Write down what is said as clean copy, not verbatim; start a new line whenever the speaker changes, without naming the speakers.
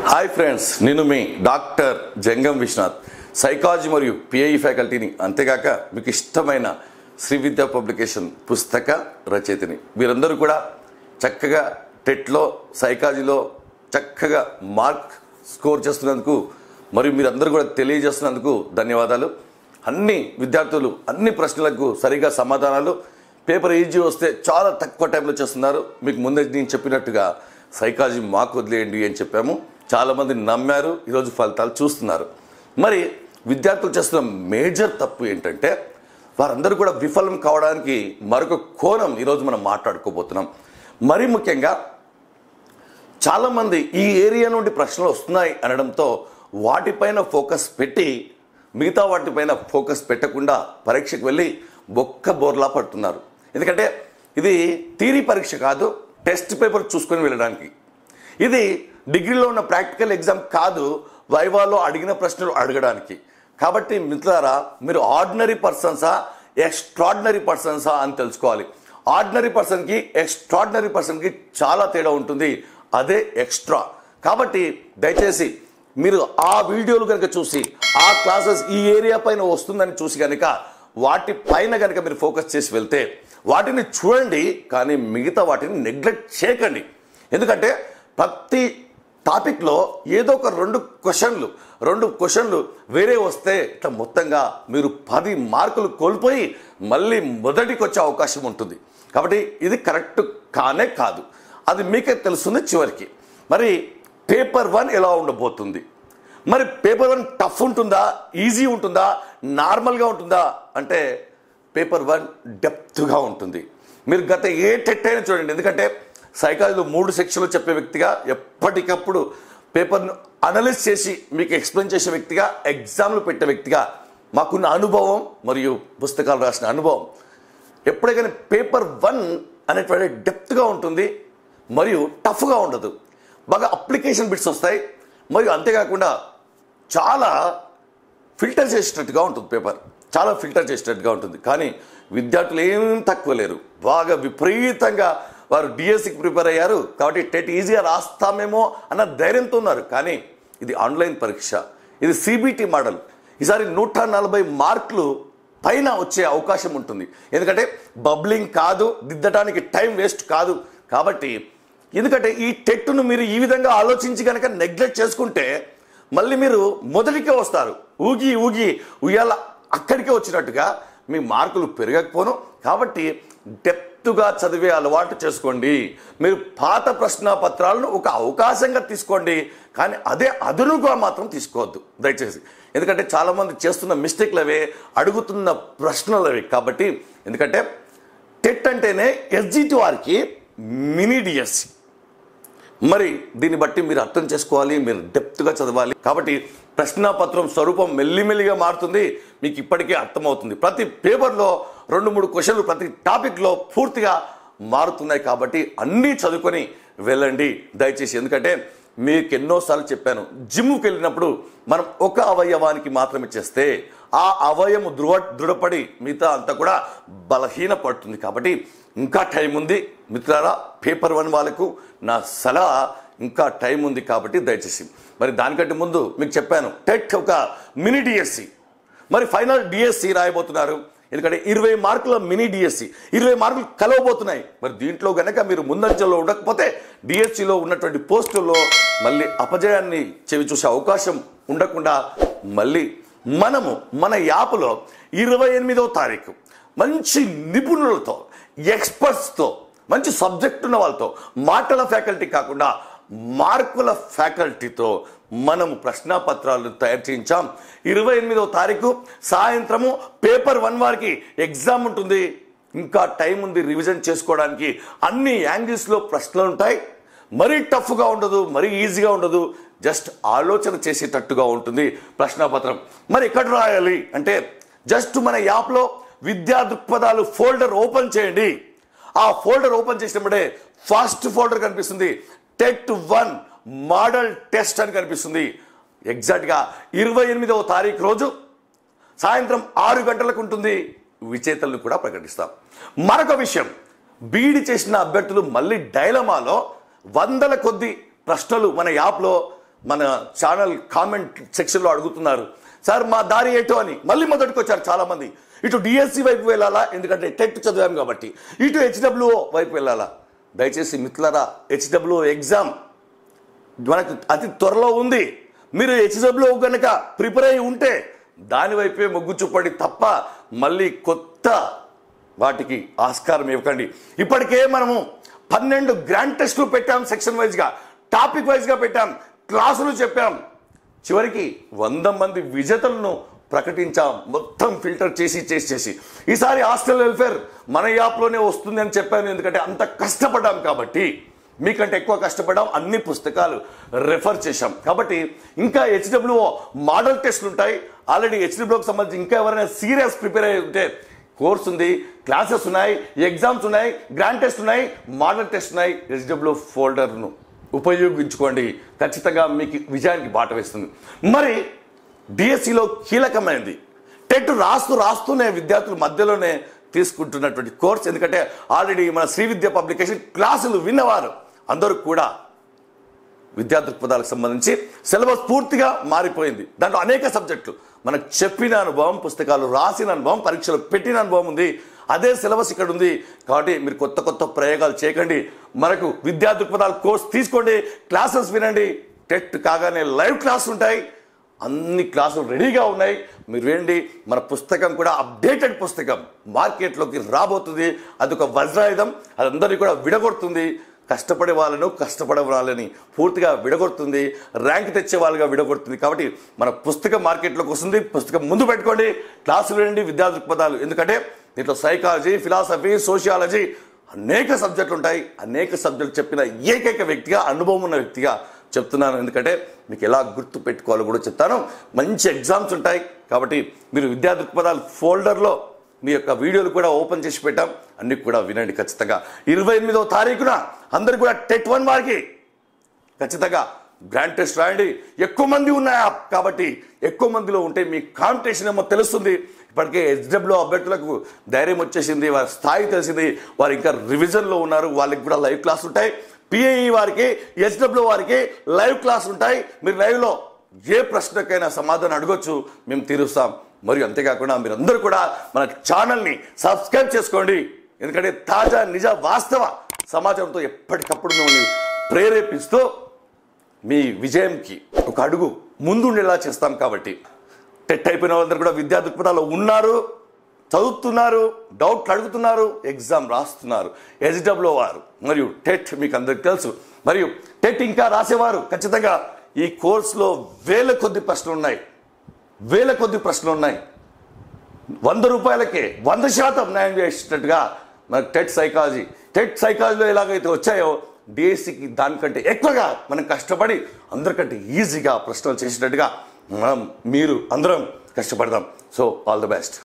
Hi friends, నేను మీ doctor జంగం Vishwanath, psychology మరియు pi ఫ్యాకల్టీని, అంతేగాక మీకు ఇష్టమైన శ్రీ విద్యా పబ్లికేషన్ పుస్తక రచయితని. మీరందరూ కూడా చక్కగా టెట్లో సైకాలజీలో చక్కగా మార్క్ స్కోర్ చేస్తున్నందుకు మరియు మీరందరూ కూడా తెలియజేస్తున్నందుకు ధన్యవాదాలు. అన్ని విద్యార్థులు అన్ని ప్రశ్నలకు సరిగా సమాధానాలు పేపర్ ఈజీ వస్తే చాలా తక్కువ టైంలో చేస్తున్నారు. మీకు ముందే నేను చెప్పినట్టుగా సైకాలజీ మాకు వదిలేయండి అని చెప్పాము. చాలామంది నమ్మారు, ఈరోజు ఫలితాలు చూస్తున్నారు. మరి విద్యార్థులు చేస్తున్న మేజర్ తప్పు ఏంటంటే వారందరూ కూడా విఫలం కావడానికి మరొక కోణం ఈరోజు మనం మాట్లాడుకోబోతున్నాం. మరీ ముఖ్యంగా చాలామంది ఈ ఏరియా నుండి ప్రశ్నలు వస్తున్నాయి అనడంతో వాటిపైన ఫోకస్ పెట్టి మిగతా వాటిపైన ఫోకస్ పెట్టకుండా పరీక్షకు వెళ్ళి బొక్క బోర్లా పడుతున్నారు. ఎందుకంటే ఇది థియరీ పరీక్ష కాదు, టెస్ట్ పేపర్ చూసుకొని వెళ్ళడానికి. ఇది డిగ్రీలో ఉన్న ప్రాక్టికల్ ఎగ్జామ్ కాదు, వైవాలో అడిగిన ప్రశ్నలు అడగడానికి. కాబట్టి మిత్రులారా, మీరు ఆర్డినరీ పర్సన్సా ఎక్స్ట్రాడినరీ పర్సన్సా అని తెలుసుకోవాలి. ఆర్డినరీ పర్సన్కి ఎక్స్ట్రాడినరీ పర్సన్కి చాలా తేడా ఉంటుంది, అదే ఎక్స్ట్రా. కాబట్టి దయచేసి మీరు ఆ వీడియోలు కనుక చూసి ఆ క్లాసెస్ ఈ ఏరియా పైన వస్తుందని చూసి కనుక వాటి పైన కనుక మీరు ఫోకస్ చేసి వెళ్తే వాటిని చూడండి, కానీ మిగతా వాటిని నెగ్లెక్ట్ చేయకండి. ఎందుకంటే ప్రతి టాపిక్లో ఏదో ఒక రెండు క్వశ్చన్లు వేరే వస్తే ఇట్లా మొత్తంగా మీరు 10 మార్కులు కోల్పోయి మళ్ళీ మొదటికి వచ్చే అవకాశం ఉంటుంది. కాబట్టి ఇది కరెక్ట్ కానే కాదు, అది మీకే తెలుస్తుంది చివరికి. మరి పేపర్ 1 ఎలా ఉండబోతుంది? మరి పేపర్ 1 టఫ్ ఉంటుందా, ఈజీ ఉంటుందా, నార్మల్గా ఉంటుందా అంటే పేపర్ 1 డెప్త్గా ఉంటుంది. మీరు గత ఏ టెట్ అయినా చూడండి. ఎందుకంటే సైకాలజీలో 3 సెక్షన్లు చెప్పే వ్యక్తిగా, ఎప్పటికప్పుడు పేపర్ను అనలైజ్ చేసి మీకు ఎక్స్ప్లెయిన్ చేసే వ్యక్తిగా, ఎగ్జామ్లు పెట్టే వ్యక్తిగా మాకున్న అనుభవం మరియు పుస్తకాలు రాసిన అనుభవం, ఎప్పుడైనా పేపర్ 1 అనేటువంటి డెప్త్గా ఉంటుంది మరియు టఫ్గా ఉండదు. బాగా అప్లికేషన్ బిట్స్ వస్తాయి మరియు అంతేకాకుండా చాలా ఫిల్టర్ చేసేటట్టుగా ఉంటుంది. పేపర్ చాలా ఫిల్టర్ చేసేటట్టుగా ఉంటుంది. కానీ విద్యార్థులు ఏం తక్కువ లేరు, బాగా విపరీతంగా వారు డిఎస్సికి ప్రిపేర్ అయ్యారు కాబట్టి టెట్ ఈజీగా రాస్తామేమో అన్న ధైర్యంతో ఉన్నారు. కానీ ఇది ఆన్లైన్ పరీక్ష, ఇది సిబిటి మోడల్. ఈసారి 140 మార్కులు పైన వచ్చే అవకాశం ఉంటుంది. ఎందుకంటే బబ్లింగ్ కాదు, దిద్దటానికి టైం వేస్ట్ కాదు. కాబట్టి ఎందుకంటే ఈ టెట్ను మీరు ఈ విధంగా ఆలోచించి కనుక నెగ్లెక్ట్ చేసుకుంటే మళ్ళీ మీరు మొదటికే వస్తారు. ఊగి ఉయ్యాల అక్కడికే వచ్చినట్టుగా మీ మార్కులు పెరగకపోను. కాబట్టి డెప్త్గా చదివే అలవాటు చేసుకోండి. మీరు పాత ప్రశ్నాపత్రాలను ఒక అవకాశంగా తీసుకోండి, కానీ అదే అదునుగా మాత్రం తీసుకోవద్దు దయచేసి. ఎందుకంటే చాలామంది చేస్తున్న మిస్టేక్లు అవే, అడుగుతున్న ప్రశ్నలు అవి. కాబట్టి ఎందుకంటే టెట్ అంటేనే ఎస్జిటి వారికి మినీ డిఎస్సి. మరి దీన్ని బట్టి మీరు అర్థం చేసుకోవాలి, మీరు డెప్త్గా చదవాలి. కాబట్టి ప్రశ్నాపత్రం స్వరూపం మెల్లిమెల్లిగా మారుతుంది, మీకు ఇప్పటికే అర్థమవుతుంది. ప్రతి పేపర్లో 2-3 క్వశ్చన్లు ప్రతి టాపిక్లో పూర్తిగా మారుతున్నాయి. కాబట్టి అన్నీ చదువుకొని వెళ్ళండి దయచేసి. ఎందుకంటే మీకు ఎన్నోసార్లు చెప్పాను, జిమ్కి వెళ్ళినప్పుడు మనం ఒక అవయవానికి మాత్రమే చేస్తే ఆ అవయవం దృఢపడి మిగతా అంతా కూడా బలహీన పడుతుంది. కాబట్టి ఇంకా టైం ఉంది మిత్రులారా. పేపర్ 1 వాళ్ళకు నా సలహా, ఇంకా టైం ఉంది. కాబట్టి దయచేసి మరి దానికంటే ముందు మీకు చెప్పాను, టెట్ ఒక మినీ డిఎస్సి, మరి ఫైనల్ డిఎస్సి రాయబోతున్నారు. ఎందుకంటే 20 మార్కుల మినీ డిఎస్సి, 20 మార్కులు కలవబోతున్నాయి. మరి దీంట్లో గనక మీరు ముందంజలో ఉండకపోతే డిఎస్సిలో ఉన్నటువంటి పోస్టుల్లో మళ్ళీ అపజయాన్ని చెవి చూసే అవకాశం ఉండకుండా మళ్ళీ మనము మన యాప్లో 28వ తారీఖు మంచి నిపుణులతో, ఎక్స్పర్ట్స్తో, మంచి సబ్జెక్ట్ ఉన్న వాళ్ళతో, మాటల ఫ్యాకల్టీ కాకుండా మార్కుల ఫ్యాకల్టీతో మనము ప్రశ్నాపత్రాలను తయారు చేయించాం. 28వ తారీఖు సాయంత్రము పేపర్ 1 వారికి ఎగ్జామ్ ఉంటుంది. ఇంకా టైం ఉంది రివిజన్ చేసుకోవడానికి. అన్ని యాంగిల్స్లో ప్రశ్నలు ఉంటాయి. మరీ టఫ్గా ఉండదు, మరీ ఈజీగా ఉండదు, జస్ట్ ఆలోచన చేసేటట్టుగా ఉంటుంది ప్రశ్నాపత్రం. మరి ఎక్కడ రాయాలి అంటే జస్ట్ మన యాప్లో విద్యా దృక్పథాలు ఫోల్డర్ ఓపెన్ చేయండి. ఆ ఫోల్డర్ ఓపెన్ చేసినప్పుడే ఫస్ట్ ఫోల్డర్ కనిపిస్తుంది, టెట్ 1 మోడల్ టెస్ట్ అని కనిపిస్తుంది. ఎగ్జాక్ట్గా 28వ తారీఖు రోజు సాయంత్రం 6 గంటలకు ఉంటుంది. విజేతలను కూడా ప్రకటిస్తాం. మరొక విషయం, బీఈడీ చేసిన అభ్యర్థులు మళ్ళీ డైలమాలో 100ల కొద్ది ప్రశ్నలు మన యాప్లో మన ఛానల్ కామెంట్ సెక్షన్లో అడుగుతున్నారు, సార్ మా దారి ఏటో అని. మళ్ళీ మొదటికి వచ్చారు చాలామంది. ఇటు డిఎస్సి వైపు వెళ్ళాలా, ఎందుకంటే టెట్ చదివాం కాబట్టి, ఇటు హెచ్డబ్ల్యూఓ వైపు వెళ్ళాలా. దయచేసి మిత్రులారా, హెచ్డబ్ల్యూఓ ఎగ్జామ్ మనకు అతి త్వరలో ఉంది. మీరు హెచ్డబ్ల్యూఓ కనుక ప్రిపేర్ అయి ఉంటే దాని వైపే మొగ్గు చూపండి తప్ప మళ్ళీ కొత్త వాటికి ఆస్కారం ఇవ్వకండి. ఇప్పటికే మనము 12 గ్రాండ్ టెస్టులు పెట్టాం, సెక్షన్ వైజ్గా, టాపిక్ వైజ్గా పెట్టాం, క్లాసులు చెప్పాం. చివరికి 100 మంది విజేతలను ప్రకటించాం, మొత్తం ఫిల్టర్ చేసి. ఈసారి హాస్టల్ వెల్ఫేర్ మన యాప్లోనే వస్తుంది అని చెప్పాను, ఎందుకంటే అంత కష్టపడ్డాం కాబట్టి. మీకంటే ఎక్కువ కష్టపడ్డాం, అన్ని పుస్తకాలు రెఫర్ చేశాం కాబట్టి. ఇంకా హెచ్డబ్ల్యూఓ మోడల్ టెస్టులు ఉంటాయి. ఆల్రెడీ హెచ్డబ్ల్యూకి సంబంధించి ఇంకా ఎవరైనా సీరియస్ ప్రిపేర్ అయి ఉంటే కోర్స్ ఉంది, క్లాసెస్ ఉన్నాయి, ఎగ్జామ్స్ ఉన్నాయి, గ్రాండ్ టెస్ట్ ఉన్నాయి, మోడల్ టెస్ట్ ఉన్నాయి. హెచ్డబ్ల్యూ ఫోల్డర్ను ఉపయోగించుకోండి, ఖచ్చితంగా మీకు విజయానికి బాట వేస్తుంది. మరి డిఎస్సిలో కీలకమైనది టెట్ రాస్తూనే విద్యార్థుల మధ్యలోనే తీసుకుంటున్నటువంటి కోర్స్. ఎందుకంటే ఆల్రెడీ మన శ్రీ విద్య పబ్లికేషన్ క్లాసులు విన్నవారు అందరూ కూడా విద్యా దృక్పథాలకు సంబంధించి సిలబస్ పూర్తిగా మారిపోయింది. దాంట్లో అనేక సబ్జెక్టులు మనకు చెప్పిన అనుభవం, పుస్తకాలు రాసిన అనుభవం, పరీక్షలు పెట్టిన అనుభవం ఉంది. అదే సిలబస్ ఇక్కడ ఉంది కాబట్టి మీరు కొత్త ప్రయోగాలు చేయకండి. మనకు విద్యా దృక్పథాల కోర్స్ తీసుకోండి, క్లాసెస్ వినండి. టెట్ కాగానే లైవ్ క్లాసులు ఉంటాయి, అన్ని క్లాసులు రెడీగా ఉన్నాయి. మీరు వేయండి. మన పుస్తకం కూడా అప్డేటెడ్ పుస్తకం మార్కెట్లోకి రాబోతుంది. అదొక వజ్రాయుధం, అదందరినీ కూడా విడగొడుతుంది. కష్టపడే వాళ్ళను, కష్టపడే వాళ్ళని పూర్తిగా విడగొడుతుంది, ర్యాంక్ తెచ్చే వాళ్ళుగా విడగొడుతుంది. కాబట్టి మన పుస్తకం మార్కెట్లోకి వస్తుంది. పుస్తకం ముందు పెట్టుకోండి, క్లాసులు వినండి, విద్యా దృక్పథాలు. ఎందుకంటే దీంట్లో సైకాలజీ, ఫిలాసఫీ, సోషియాలజీ అనేక సబ్జెక్టులు ఉంటాయి. అనేక సబ్జెక్టులు చెప్పిన ఏకైక వ్యక్తిగా, అనుభవం ఉన్న వ్యక్తిగా చెప్తున్నాను. ఎందుకంటే మీకు ఎలా గుర్తు పెట్టుకోవాలో కూడా చెప్తాను. మంచి ఎగ్జామ్స్ ఉంటాయి కాబట్టి మీరు విద్యా దృక్పథాలు ఫోల్డర్లో మీ యొక్క వీడియోలు కూడా ఓపెన్ చేసి పెట్టాం, అన్ని కూడా వినండి ఖచ్చితంగా. 28వ తారీఖున అందరు కూడా టెట్ 1 వారికి ఖచ్చితంగా గ్రాండ్ టెస్ట్ రాయండి. ఎక్కువ మంది ఉన్నాయా కాబట్టి ఎక్కువ మందిలో ఉంటే మీ కాంపిటీషన్ ఏమో తెలుస్తుంది. ఇప్పటికే హెచ్డబ్ల్యూ అభ్యర్థులకు ధైర్యం వచ్చేసింది, వారి స్థాయి తెలిసింది, వారు ఇంకా రివిజన్లో ఉన్నారు, వాళ్ళకి కూడా లైవ్ క్లాస్ ఉంటాయి. పిఐఈ వారికి, హెచ్డబ్ల్యూ వారికి లైవ్ క్లాస్ ఉంటాయి. మీరు లైవ్లో ఏ ప్రశ్నకైనా సమాధానం అడగొచ్చు, మేము తీరుస్తాం. మరియు అంతేకాకుండా మీరందరూ కూడా మన ఛానల్ని సబ్స్క్రైబ్ చేసుకోండి. ఎందుకంటే తాజా, నిజ, వాస్తవ సమాచారంతో ఎప్పటికప్పుడు మిమ్మల్ని ప్రేరేపిస్తూ మీ విజయంకి ఒక అడుగు ముందుండేలా చేస్తాం. కాబట్టి టెట్ అయిపోయిన వాళ్ళందరూ కూడా విద్యా దృక్పథాలు ఉన్నారు, చదువుతున్నారు, డౌట్లు అడుగుతున్నారు, ఎగ్జామ్ రాస్తున్నారు. హెచ్డబ్ల్యూ వారు మరియు టెట్ మీకు అందరికి తెలుసు. మరియు టెట్ ఇంకా రాసేవారు ఖచ్చితంగా ఈ కోర్సులో వేల కొద్ది ప్రశ్నలు ఉన్నాయి. 100 రూపాయలకే 100% న్యాయం చేసేటట్టుగా మనకు టెట్ సైకాలజీలో ఎలాగైతే వచ్చాయో డిఎస్సికి దానికంటే ఎక్కువగా మనం కష్టపడి అందరికంటే ఈజీగా ప్రశ్నలు చేసేటట్టుగా మీరు అందరం కష్టపడదాం. So all the best.